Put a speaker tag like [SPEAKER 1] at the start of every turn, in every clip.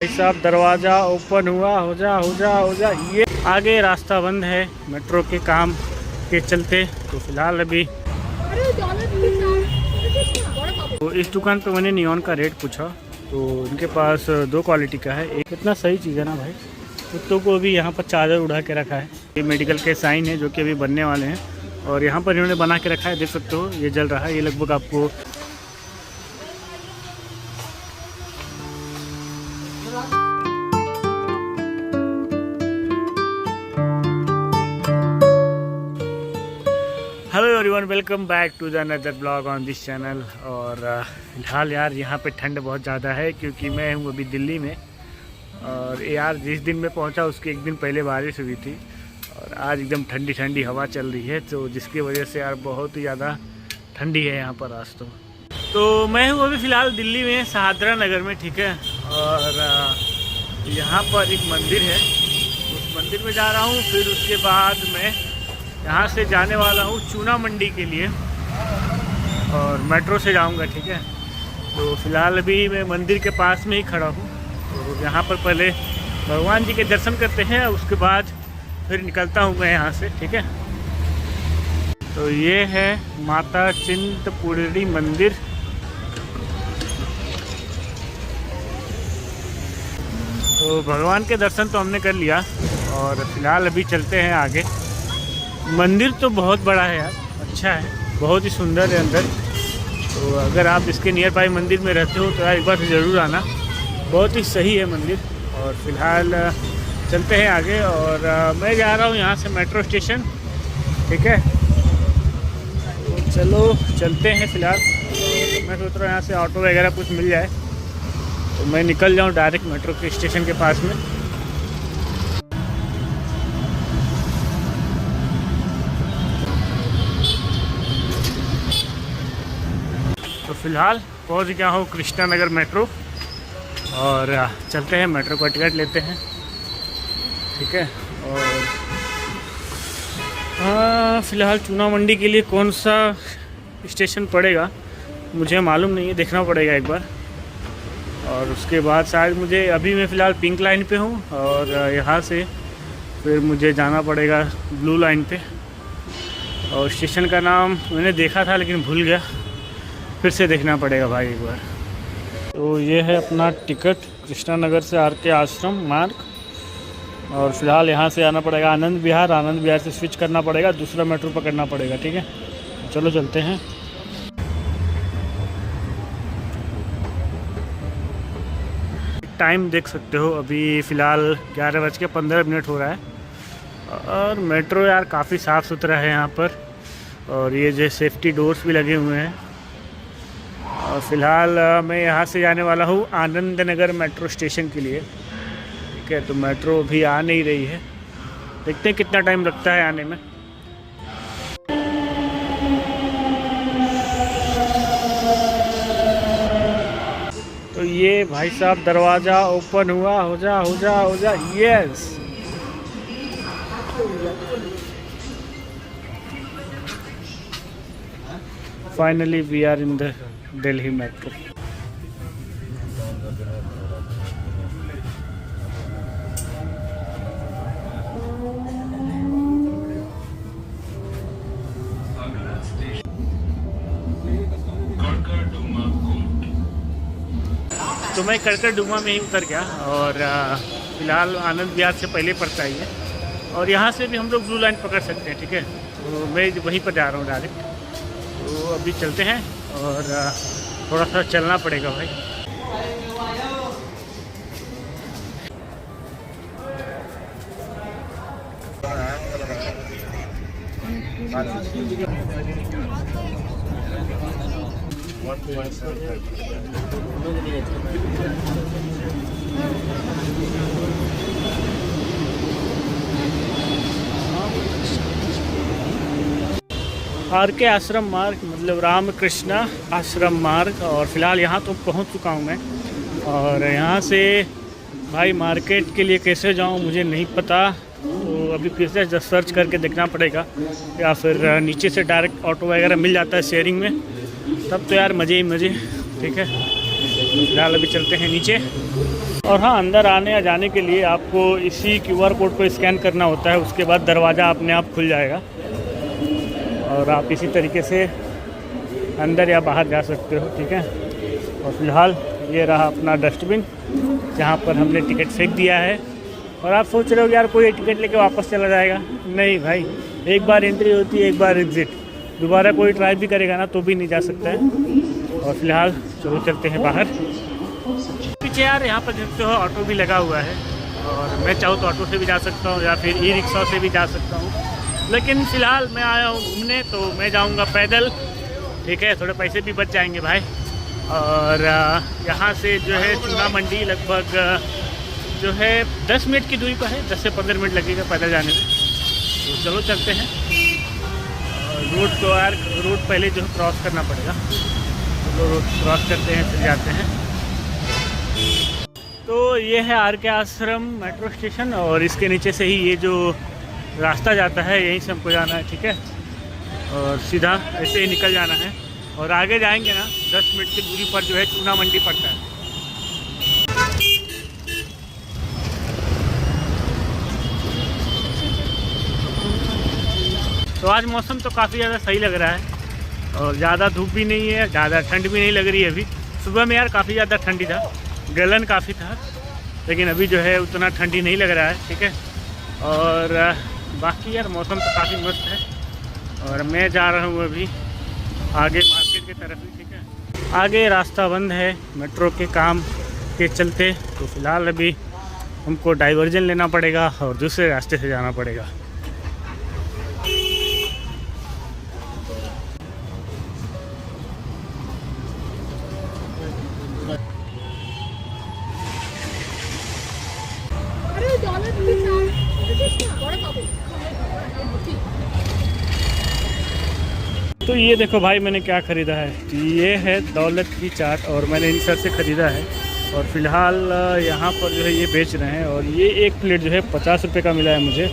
[SPEAKER 1] भाई साहब दरवाज़ा ओपन हुआ, हो जा हो जा हो जा। ये आगे रास्ता बंद है मेट्रो के काम के चलते, तो फिलहाल अभी तो इस दुकान पे मैंने नियॉन का रेट पूछा तो इनके पास दो क्वालिटी का है। एक कितना सही चीज़ है ना भाई। कुत्तों को भी यहाँ पर चार्जर उड़ा के रखा है। ये मेडिकल के साइन है जो कि अभी बनने वाले हैं और यहाँ पर इन्होंने बना के रखा है, देख सकते हो ये जल रहा है। ये लगभग आपको hello everyone, welcome back to the another blog on this channel. और फिलहाल यार यहाँ पे ठंड बहुत ज़्यादा है क्योंकि मैं हूँ अभी दिल्ली में। और यार जिस दिन मैं पहुँचा उसके एक दिन पहले बारिश हुई थी और आज एकदम ठंडी ठंडी हवा चल रही है, तो जिसकी वजह से यार बहुत ही ज़्यादा ठंडी है यहाँ पर आज। तो मैं हूँ अभी फ़िलहाल दिल्ली में शाहदरा नगर में, ठीक है। और यहाँ पर एक मंदिर है, उस मंदिर में जा रहा हूँ। फिर उसके बाद मैं यहाँ से जाने वाला हूँ चूना मंडी के लिए और मेट्रो से जाऊँगा, ठीक है। तो फिलहाल अभी मैं मंदिर के पास में ही खड़ा हूँ। तो यहाँ पर पहले भगवान जी के दर्शन करते हैं, उसके बाद फिर निकलता हूँ मैं यहाँ से, ठीक है। तो ये है माता चिंतपूर्णी मंदिर। तो भगवान के दर्शन तो हमने कर लिया और फिलहाल अभी चलते हैं आगे। मंदिर तो बहुत बड़ा है यार, अच्छा है, बहुत ही सुंदर है अंदर। तो अगर आप इसके नियर बाई मंदिर में रहते हो तो यार एक बार ज़रूर आना, बहुत ही सही है मंदिर। और फिलहाल चलते हैं आगे और मैं जा रहा हूँ यहाँ से मेट्रो स्टेशन, ठीक है। तो चलो चलते हैं। फिलहाल मैं सोच रहा हूँ यहाँ से ऑटो वगैरह कुछ मिल जाए तो मैं निकल जाऊँ डायरेक्ट मेट्रो के स्टेशन के पास में। तो फिलहाल पहुंच गया हूँ कृष्णा नगर मेट्रो और चलते हैं, मेट्रो का टिकट लेते हैं, ठीक है। और फ़िलहाल चूना मंडी के लिए कौन सा स्टेशन पड़ेगा मुझे मालूम नहीं है, देखना पड़ेगा एक बार। और उसके बाद शायद मुझे, अभी मैं फ़िलहाल पिंक लाइन पे हूँ और यहाँ से फिर मुझे जाना पड़ेगा ब्लू लाइन पे। और स्टेशन का नाम मैंने देखा था लेकिन भूल गया, फिर से देखना पड़ेगा भाई एक बार। तो ये है अपना टिकट कृष्णा नगर से आर.के. आश्रम मार्ग। और फिलहाल यहाँ से आना पड़ेगा आनंद विहार, आनंद विहार से स्विच करना पड़ेगा, दूसरा मेट्रो पकड़ना पड़ेगा, ठीक है। चलो चलते हैं। टाइम देख सकते हो, अभी फ़िलहाल 11:15 हो रहा है। और मेट्रो यार काफ़ी साफ़ सुथरा है यहाँ पर और ये जो सेफ्टी डोर्स भी लगे हुए हैं। और फ़िलहाल मैं यहाँ से जाने वाला हूँ आनंद नगर मेट्रो स्टेशन के लिए, ठीक है। तो मेट्रो अभी आ नहीं रही है, देखते हैं कितना टाइम लगता है आने में। तो ये भाई साहब दरवाज़ा ओपन हुआ, हो जा हो जा हो जा। Yes, finally we are in the Delhi metro. तो मैं करकरडुमा में ही उतर गया और फ़िलहाल आनंद विहार से पहले पड़ता ही है और यहाँ से भी हम लोग ब्लू लाइन पकड़ सकते हैं, ठीक है। तो मैं वहीं पर जा रहा हूँ डायरेक्ट। तो अभी चलते हैं और थोड़ा सा चलना पड़ेगा भाई। आर.के. आश्रम मार्ग मतलब रामकृष्णा आश्रम मार्ग। और फिलहाल यहाँ तो पहुँच चुका हूँ मैं और यहाँ से भाई मार्केट के लिए कैसे जाऊँ मुझे नहीं पता। तो अभी फिर से सर्च करके देखना पड़ेगा या फिर नीचे से डायरेक्ट ऑटो वगैरह मिल जाता है शेयरिंग में, तब तो यार मज़े ही मज़े, ठीक है। फिलहाल अभी चलते हैं नीचे। और हाँ, अंदर आने या जाने के लिए आपको इसी QR कोड को स्कैन करना होता है। उसके बाद दरवाज़ा अपने आप खुल जाएगा और आप इसी तरीके से अंदर या बाहर जा सकते हो, ठीक है। और फिलहाल ये रहा अपना डस्टबिन जहाँ पर हमने टिकट फेंक दिया है। और आप सोच रहे हो यार कोई टिकट लेके वापस चला जाएगा, नहीं भाई, एक बार एंट्री होती है, एक बार एग्ज़िट। दोबारा कोई ट्राई भी करेगा ना तो भी नहीं जा सकता है। और फिलहाल चलो चलते हैं बाहर। पीछे यार यहाँ पर देखते हो ऑटो भी लगा हुआ है और मैं चाहूँ तो ऑटो से भी जा सकता हूँ या फिर ई-रिक्शा से भी जा सकता हूँ, लेकिन फ़िलहाल मैं आया हूँ घूमने तो मैं जाऊँगा पैदल, ठीक है। थोड़े पैसे भी बच जाएंगे भाई। और यहाँ से जो है चूना मंडी लगभग जो है 10 मिनट की दूरी पर है, 10 से 15 मिनट लगेगा पैदल जाने में। तो चलो चलते हैं। रोड तो यार रोड पहले जो है क्रॉस करना पड़ेगा, तो रोड क्रॉस करते हैं फिर जाते हैं। तो ये है RK आश्रम मेट्रो स्टेशन और इसके नीचे से ही ये जो रास्ता जाता है यहीं से हमको जाना है, ठीक है। और सीधा ऐसे ही निकल जाना है और आगे जाएंगे ना 10 मिनट की दूरी पर जो है चूना मंडी पड़ता है। तो आज मौसम तो काफ़ी ज़्यादा सही लग रहा है और ज़्यादा धूप भी नहीं है, ज़्यादा ठंड भी नहीं लग रही है। अभी सुबह में यार काफ़ी ज़्यादा ठंडी था, गलन काफ़ी था, लेकिन अभी जो है उतना ठंडी नहीं लग रहा है, ठीक है। और बाकी यार मौसम तो काफ़ी मस्त है और मैं जा रहा हूँ अभी आगे मार्केट की तरफ ही, ठीक है। आगे रास्ता बंद है मेट्रो के काम के चलते, तो फ़िलहाल अभी हमको डाइवर्जन लेना पड़ेगा और दूसरे रास्ते से जाना पड़ेगा। तो ये देखो भाई मैंने क्या ख़रीदा है, ये है दौलत की चाट और मैंने इन सर से ख़रीदा है और फ़िलहाल यहाँ पर जो है ये बेच रहे हैं। और ये एक प्लेट जो है 50 रुपये का मिला है मुझे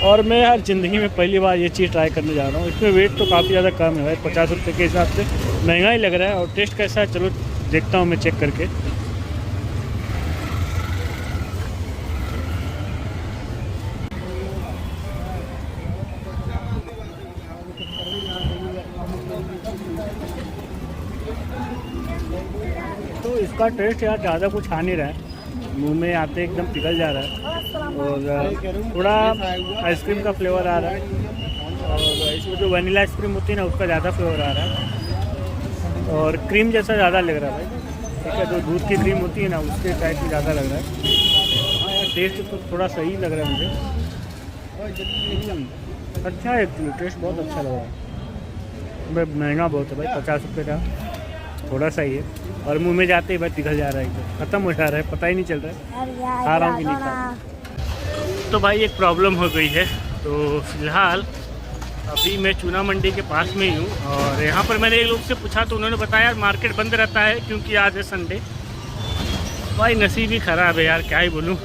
[SPEAKER 1] और मैं यार ज़िंदगी में पहली बार ये चीज़ ट्राई करने जा रहा हूँ। इसमें वेट तो काफ़ी ज़्यादा कम है भाई, 50 रुपये के हिसाब से महंगा ही लग रहा है। और टेस्ट कैसा है चलो देखता हूँ मैं चेक करके। तो इसका टेस्ट यार ज़्यादा कुछ आ नहीं रहा है, मुंह में आते एकदम पिघल जा रहा है और थोड़ा आइसक्रीम का फ्लेवर आ रहा है और इसमें जो वनीला आइसक्रीम होती है ना उसका ज़्यादा फ्लेवर आ रहा है और क्रीम जैसा ज़्यादा लग रहा है भाई, ठीक है। जो दूध की क्रीम होती है ना उसके टाइप में ज़्यादा लग रहा है। हाँ यार टेस्ट तो थोड़ा सही लग रहा है मुझे, अच्छा है एक्चुअली, टेस्ट बहुत अच्छा लग रहा है। भाई महंगा बहुत है भाई, 50 रुपये का थोड़ा सा ही है और मुंह में जाते ही भाई पिघल जा रहा है, एकदम ख़त्म हो जा रहा है, पता ही नहीं चल रहा है खा रहा हूँ कि नहीं खा। तो भाई एक प्रॉब्लम हो गई है, तो फिलहाल अभी मैं चूना मंडी के पास में ही हूँ और यहाँ पर मैंने एक लोग से पूछा तो उन्होंने बताया यार मार्केट बंद रहता है क्योंकि आज है संडे। भाई नसीब ही ख़राब है यार, क्या ही बोलूँ।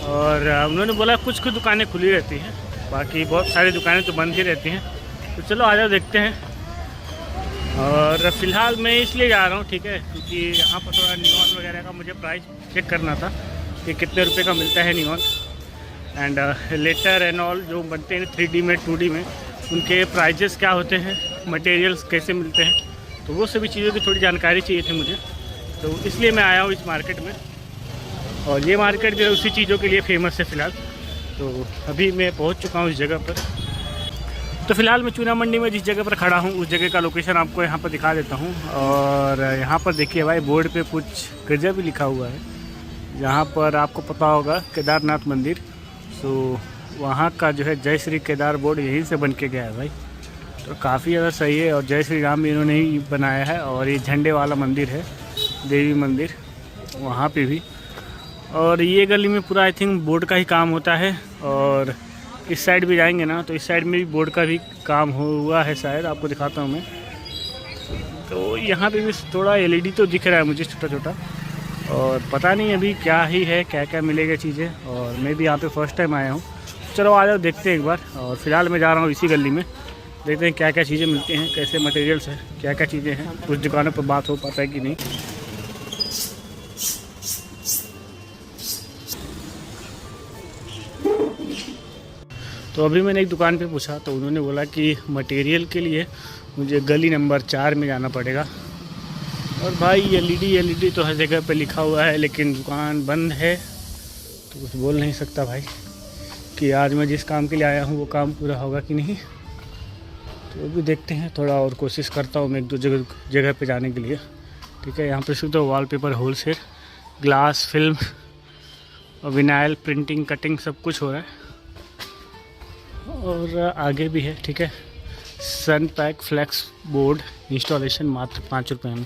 [SPEAKER 1] और उन्होंने बोला कुछ कुछ दुकानें खुली रहती हैं, बाकी बहुत सारी दुकानें तो बंद ही रहती हैं। तो चलो आ जाओ देखते हैं। और फ़िलहाल मैं इसलिए जा रहा हूँ, ठीक है, क्योंकि यहाँ पर थोड़ा नियॉन वगैरह का मुझे प्राइस चेक करना था कि कितने रुपए का मिलता है neon and later and all जो बनते हैं 3D में 2D में, उनके प्राइजेस क्या होते हैं, मटेरियल्स कैसे मिलते हैं, तो वो सभी चीज़ों की थोड़ी जानकारी चाहिए थी मुझे। तो इसलिए मैं आया हूँ इस मार्केट में और ये मार्केट जो है उसी चीज़ों के लिए फ़ेमस है फ़िलहाल। तो अभी मैं पहुँच चुका हूँ इस जगह पर। तो फ़िलहाल मैं चूना मंडी में जिस जगह पर खड़ा हूँ उस जगह का लोकेशन आपको यहाँ पर दिखा देता हूँ। और यहाँ पर देखिए भाई बोर्ड पे कुछ गजब भी लिखा हुआ है, यहाँ पर आपको पता होगा केदारनाथ मंदिर। सो वहाँ का जो है जय श्री केदार बोर्ड यहीं से बन के गया है भाई, तो काफ़ी ज़्यादा सही है। और जय श्री राम भी इन्होंने ही बनाया है और ये झंडे वाला मंदिर है देवी मंदिर वहाँ पे भी। और ये गली में पूरा आई थिंक बोर्ड का ही काम होता है। और इस साइड भी जाएंगे ना तो इस साइड में भी बोर्ड का भी काम हुआ है शायद, आपको दिखाता हूँ मैं। तो यहाँ पे भी थोड़ा LED तो दिख रहा है मुझे छोटा छोटा, और पता नहीं अभी क्या ही है, क्या क्या मिलेगा चीज़ें। और मैं भी यहाँ पे फर्स्ट टाइम आया हूँ, चलो आ जाओ देखते हैं एक बार। और फिलहाल मैं जा रहा हूँ इसी गली में, देखते हैं क्या क्या चीज़ें मिलती हैं, कैसे मटेरियल्स हैं, क्या क्या चीज़ें हैं। कुछ दुकानों पर बात हो पाता है कि नहीं। तो अभी मैंने एक दुकान पे पूछा तो उन्होंने बोला कि मटेरियल के लिए मुझे गली नंबर 4 में जाना पड़ेगा। और भाई एलईडी तो हर जगह पे लिखा हुआ है, लेकिन दुकान बंद है तो कुछ बोल नहीं सकता भाई कि आज मैं जिस काम के लिए आया हूँ वो काम पूरा होगा कि नहीं। तो अभी देखते हैं, थोड़ा और कोशिश करता हूँ मैं 1-2 जगह पे जाने के लिए। ठीक है, यहाँ पे सिर्फ तो वॉलपेपर होलसेल, ग्लास, फिल्म और विनाइल प्रिंटिंग, कटिंग सब कुछ हो रहा है। और आगे भी है। ठीक है, सन पैक फ्लेक्स बोर्ड इंस्टॉलेशन मात्र 5 रुपये में।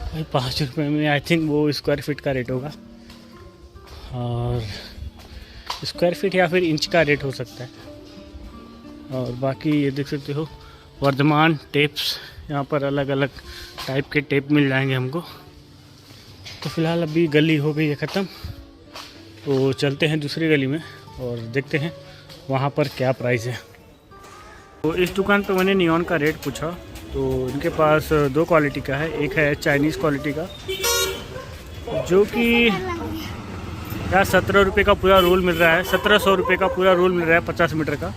[SPEAKER 1] भाई 5 रुपये में आई थिंक वो स्क्वायर फीट का रेट होगा, और स्क्वायर फीट या फिर इंच का रेट हो सकता है। और बाकी ये देख सकते हो वर्धमान टेप्स, यहाँ पर अलग अलग टाइप के टेप मिल जाएंगे हमको। तो फ़िलहाल अभी गली हो गई है ख़त्म, तो चलते हैं दूसरी गली में और देखते हैं वहाँ पर क्या प्राइस है। तो इस दुकान पर मैंने नियॉन का रेट पूछा, तो इनके पास 2 क्वालिटी का है। एक है चाइनीज़ क्वालिटी का, जो कि यार 17 रुपये का पूरा रोल मिल रहा है, 1700 रुपये का पूरा रोल मिल रहा है 50 मीटर का।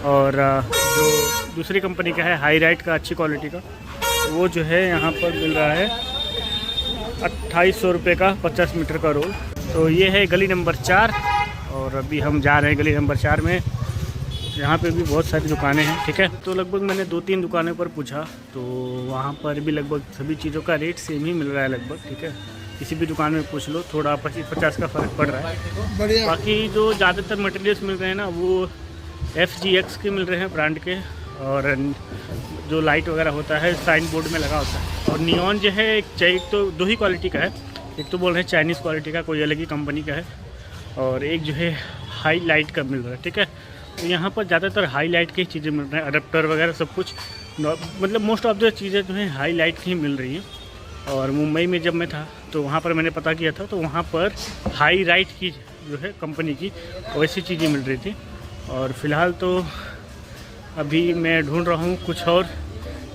[SPEAKER 1] और जो दूसरी कंपनी का है हाई राइट का, अच्छी क्वालिटी का, वो जो है यहाँ पर मिल रहा है 2800 रुपये का 50 मीटर का रोल। तो ये है गली नंबर 4 और अभी हम जा रहे हैं गली नंबर 4 में। यहाँ पे भी बहुत सारी दुकानें हैं। ठीक है, तो लगभग मैंने 2-3 दुकानों पर पूछा, तो वहाँ पर भी लगभग सभी चीज़ों का रेट सेम ही मिल रहा है लगभग। ठीक है, किसी भी दुकान में पूछ लो, थोड़ा 25-50 का फ़र्क पड़ रहा है। बाकी जो ज़्यादातर मटेरियल्स मिल रहे हैं ना, वो FGX के मिल रहे हैं ब्रांड के, और जो लाइट वगैरह होता है साइन बोर्ड में लगा होता है। और नियॉन जो है एक तो 2 ही क्वालिटी का है, एक तो बोल रहे हैं चाइनीज़ क्वालिटी का, कोई अलग ही कंपनी का है, और एक जो है हाई लाइट का मिल रहा है। ठीक है, तो यहाँ पर ज़्यादातर हाई लाइट की चीज़ें मिल रही हैं, अडेप्टर वगैरह सब कुछ, मतलब मोस्ट ऑफ द चीज़ें जो हैं हाई लाइट की मिल रही हैं। और मुंबई में जब मैं था तो वहाँ पर मैंने पता किया था, तो वहाँ पर हाई राइट की जो है कंपनी की वैसी चीज़ें मिल रही थी। और फ़िलहाल तो अभी मैं ढूंढ रहा हूँ कुछ और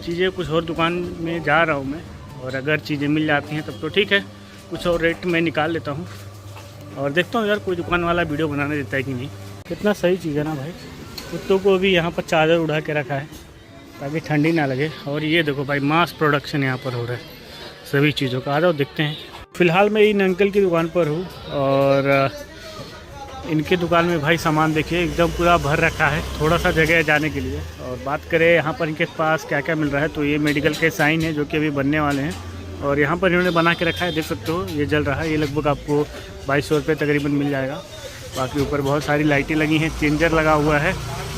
[SPEAKER 1] चीज़ें, कुछ और दुकान में जा रहा हूँ मैं, और अगर चीज़ें मिल जाती हैं तब तो ठीक है, कुछ और रेट मैं निकाल लेता हूँ। और देखता हूँ यार कोई दुकान वाला वीडियो बनाने देता है कि नहीं। कितना सही चीज़ है ना भाई। कुत्तों को भी यहाँ पर चादर उड़ा के रखा है ताकि ठंडी ना लगे। और ये देखो भाई, मास प्रोडक्शन यहाँ पर हो रहा है सभी चीज़ों का। आ जाओ देखते हैं। फ़िलहाल मैं इन अंकल की दुकान पर हूँ, और इनके दुकान में भाई सामान देखिए एकदम पूरा भर रखा है, थोड़ा सा जगह है जाने के लिए। और बात करें यहाँ पर इनके पास क्या क्या मिल रहा है, तो ये मेडिकल के साइन है जो कि अभी बनने वाले हैं, और यहाँ पर इन्होंने बना के रखा है, देख सकते हो ये जल रहा है। ये लगभग आपको 2200 रुपये तकरीबन मिल जाएगा। बाकी ऊपर बहुत सारी लाइटें लगी हैं, चेंजर लगा हुआ है,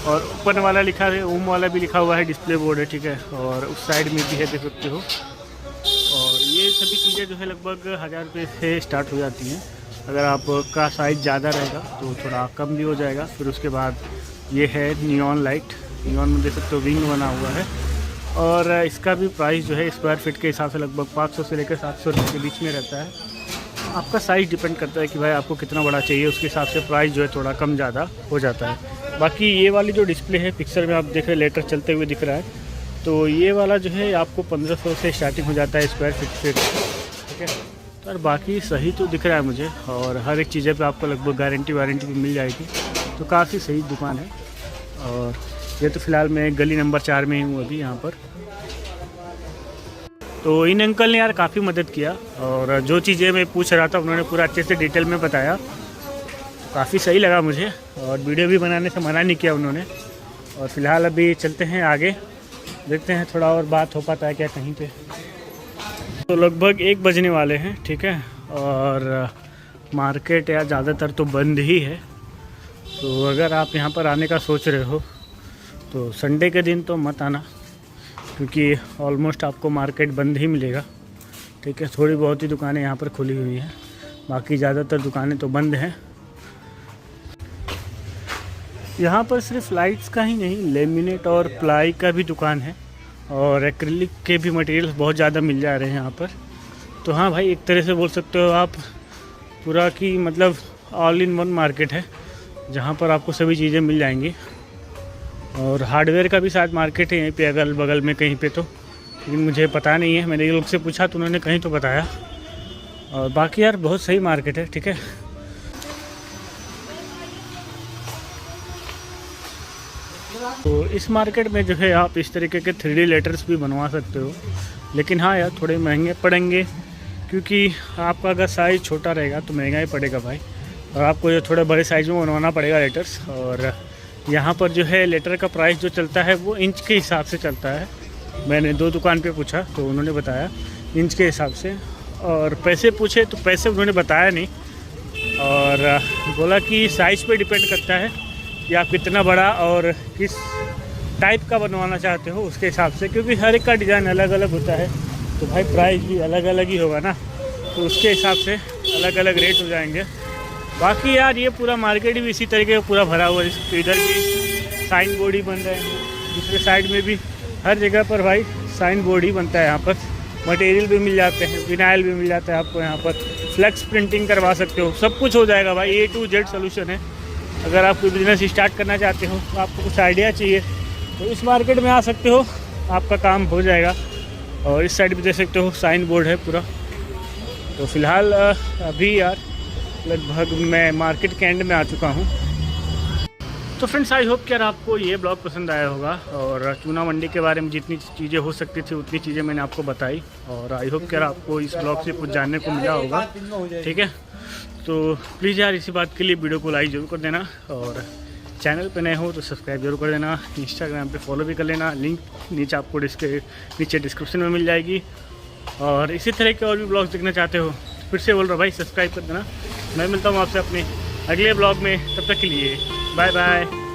[SPEAKER 1] और ऊपर वाला लिखा है, ओम वाला भी लिखा हुआ है, डिस्प्ले बोर्ड है। ठीक है, और उस साइड में भी है, देख सकते हो। और ये सभी चीज़ें जो है लगभग 1000 रुपये से स्टार्ट हो जाती हैं। अगर आपका साइज़ ज़्यादा रहेगा तो थोड़ा कम भी हो जाएगा। फिर उसके बाद ये है नियॉन लाइट, नियॉन में देख सकते हो विंग बना हुआ है, और इसका भी प्राइस जो है स्क्वायर फीट के हिसाब से लगभग 500 से लेकर 700 रुपये के बीच में रहता है। आपका साइज़ डिपेंड करता है कि भाई आपको कितना बड़ा चाहिए, उसके हिसाब से प्राइस जो है थोड़ा कम ज़्यादा हो जाता है। बाकी ये वाली जो डिस्प्ले है, पिक्चर में आप देख रहे हैं लेटर चलते हुए दिख रहा है, तो ये वाला जो है आपको 1500 से स्टार्टिंग हो जाता है स्क्वायर फीट से। ठीक है, और बाकी सही तो दिख रहा है मुझे, और हर एक चीज़ें पे आपको लगभग गारंटी वारंटी भी मिल जाएगी, तो काफ़ी सही दुकान है। और ये तो फ़िलहाल मैं गली नंबर 4 में ही हूँ अभी यहाँ पर। तो इन अंकल ने यार काफ़ी मदद किया, और जो चीज़ें मैं पूछ रहा था उन्होंने पूरा अच्छे से डिटेल में बताया, तो काफ़ी सही लगा मुझे, और वीडियो भी बनाने से मना नहीं किया उन्होंने। और फ़िलहाल अभी चलते हैं आगे, देखते हैं थोड़ा और बात हो पाता है क्या कहीं पे। तो लगभग 1 बजने वाले हैं। ठीक है, और मार्केट यार ज़्यादातर तो बंद ही है। तो अगर आप यहाँ पर आने का सोच रहे हो तो संडे के दिन तो मत आना, क्योंकि ऑलमोस्ट आपको मार्केट बंद ही मिलेगा। ठीक है, थोड़ी बहुत ही दुकानें यहाँ पर खुली हुई हैं, बाकी ज़्यादातर दुकानें तो बंद हैं। यहाँ पर सिर्फ लाइट्स का ही नहीं, लेमिनेट और प्लाई का भी दुकान है, और एक्रिलिक के भी मटेरियल्स बहुत ज़्यादा मिल जा रहे हैं यहाँ पर। तो हाँ भाई, एक तरह से बोल सकते हो आप पूरा की मतलब ऑल इन वन मार्केट है, जहाँ पर आपको सभी चीज़ें मिल जाएंगी। और हार्डवेयर का भी शायद मार्केट है यहीं पे अगल बगल में कहीं पे, तो लेकिन मुझे पता नहीं है, मैंने ये लोग से पूछा तो उन्होंने कहीं तो बताया। और बाकी यार बहुत सही मार्केट है। ठीक है, तो इस मार्केट में जो है आप इस तरीके के 3D लेटर्स भी बनवा सकते हो, लेकिन हाँ यार थोड़े महंगे पड़ेंगे, क्योंकि आपका अगर साइज़ छोटा रहेगा तो महंगा ही पड़ेगा भाई, और आपको जो थोड़े बड़े साइज़ में बनवाना पड़ेगा लेटर्स। और यहाँ पर जो है लेटर का प्राइस जो चलता है वो इंच के हिसाब से चलता है। मैंने 2 दुकान पे पूछा तो उन्होंने बताया इंच के हिसाब से, और पैसे पूछे तो पैसे उन्होंने बताया नहीं, और बोला कि साइज़ पे डिपेंड करता है कि आप कितना बड़ा और किस टाइप का बनवाना चाहते हो उसके हिसाब से, क्योंकि हर एक का डिज़ाइन अलग अलग होता है तो भाई प्राइस भी अलग अलग ही होगा ना, तो उसके हिसाब से अलग अलग रेट हो जाएंगे। बाकी यार ये पूरा मार्केट भी इसी तरीके का पूरा भरा हुआ है। इधर भी साइन बोर्ड ही बन रहे हैं, दूसरे साइड में भी, हर जगह पर भाई साइन बोर्ड ही बनता है। यहाँ पर मटेरियल भी मिल जाते हैं, विनाइल भी मिल जाता है आपको, यहाँ पर फ्लेक्स प्रिंटिंग करवा सकते हो, सब कुछ हो जाएगा भाई। A to Z सोल्यूशन है। अगर आप कोई बिज़नेस स्टार्ट करना चाहते हो, तो आपको कुछ आइडिया चाहिए तो इस मार्केट में आ सकते हो, आपका काम हो जाएगा। और इस साइड भी देख सकते हो साइन बोर्ड है पूरा। तो फ़िलहाल अभी यार लगभग मैं मार्केट के एंड में आ चुका हूँ। तो फ्रेंड्स आई होप कि यार आपको ये ब्लॉग पसंद आया होगा, और चूना मंडी के बारे में जितनी चीज़ें हो सकती थी उतनी चीज़ें मैंने आपको बताई, और आई होप कि यार आपको इस ब्लॉग से कुछ जानने को मिला होगा। ठीक है, तो प्लीज़ यार इसी बात के लिए वीडियो को लाइक ज़रूर कर देना, और चैनल पे नए हो तो सब्सक्राइब जरूर कर देना, इंस्टाग्राम पे फॉलो भी कर लेना, लिंक नीचे आपको नीचे डिस्क्रिप्शन में मिल जाएगी। और इसी तरह के और भी ब्लॉग्स देखना चाहते हो फिर से बोल रहा भाई सब्सक्राइब कर देना। मैं मिलता हूँ आपसे अपने अगले ब्लॉग में, तब तक के लिए बाय बाय।